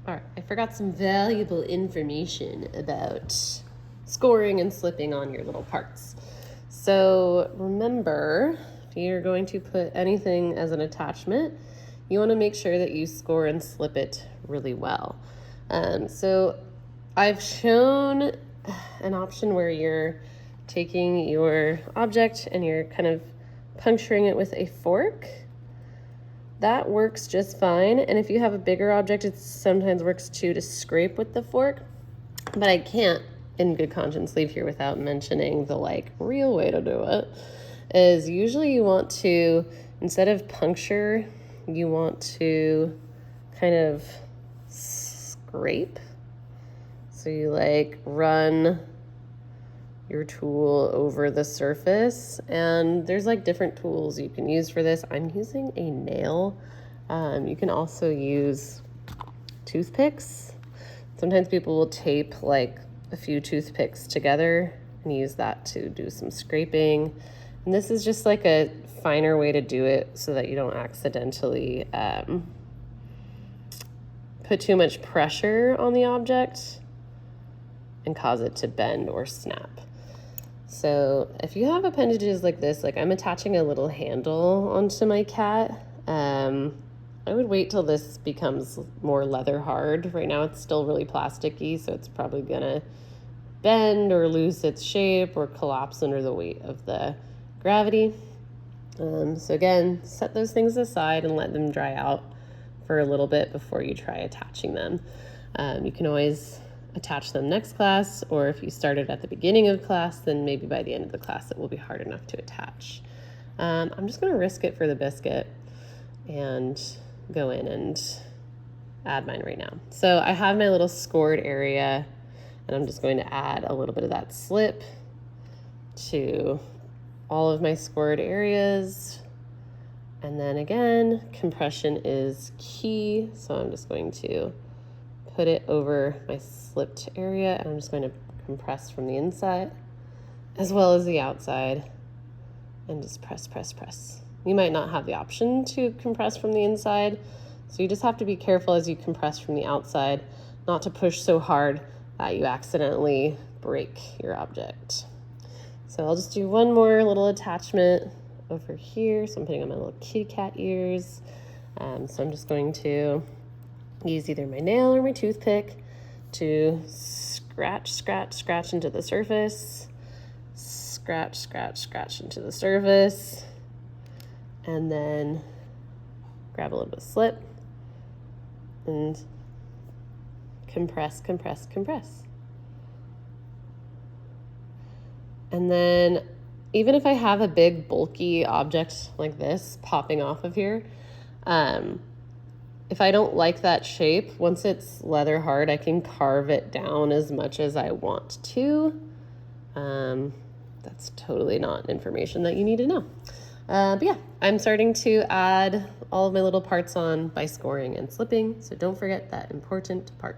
All right, I forgot some valuable information about scoring and slipping on your little parts. So remember, if you're going to put anything as an attachment, you want to make sure that you score and slip it really well. So I've shown an option where you're taking your object and you're kind of puncturing it with a fork. That works just fine. And if you have a bigger object, it sometimes works too to scrape with the fork. But I can't, in good conscience, leave here without mentioning the real way to do it. Is usually you want to, instead of puncture, you want to kind of scrape. So you run your tool over the surface, and there's different tools you can use for this. I'm using a nail. You can also use toothpicks. Sometimes people will tape a few toothpicks together and use that to do some scraping. And this is just a finer way to do it so that you don't accidentally put too much pressure on the object and cause it to bend or snap. So if you have appendages like this, I'm attaching a little handle onto my cat, I would wait till this becomes more leather hard. Right now it's still really plasticky, so it's probably gonna bend or lose its shape or collapse under the weight of the gravity. So again, set those things aside and let them dry out for a little bit before you try attaching them. You can always attach them next class, or if you started at the beginning of class, then maybe by the end of the class it will be hard enough to attach. I'm just gonna risk it for the biscuit and go in and add mine right now. So I have my little scored area, and I'm just going to add a little bit of that slip to all of my scored areas. And then again, compression is key, so I'm just going to put it over my slipped area, and I'm just going to compress from the inside as well as the outside, and just press, press, press. You might not have the option to compress from the inside, so you just have to be careful as you compress from the outside not to push so hard that you accidentally break your object. So I'll just do one more little attachment over here. So I'm putting on my little kitty cat ears. So I'm just going to use either my nail or my toothpick to scratch, scratch, scratch into the surface, scratch, scratch, scratch into the surface, and then grab a little bit of slip and compress, compress, compress. And then even if I have a big bulky object like this popping off of here, if I don't like that shape, once it's leather hard, I can carve it down as much as I want to. That's totally not information that you need to know. But yeah, I'm starting to add all of my little parts on by scoring and slipping, so don't forget that important part.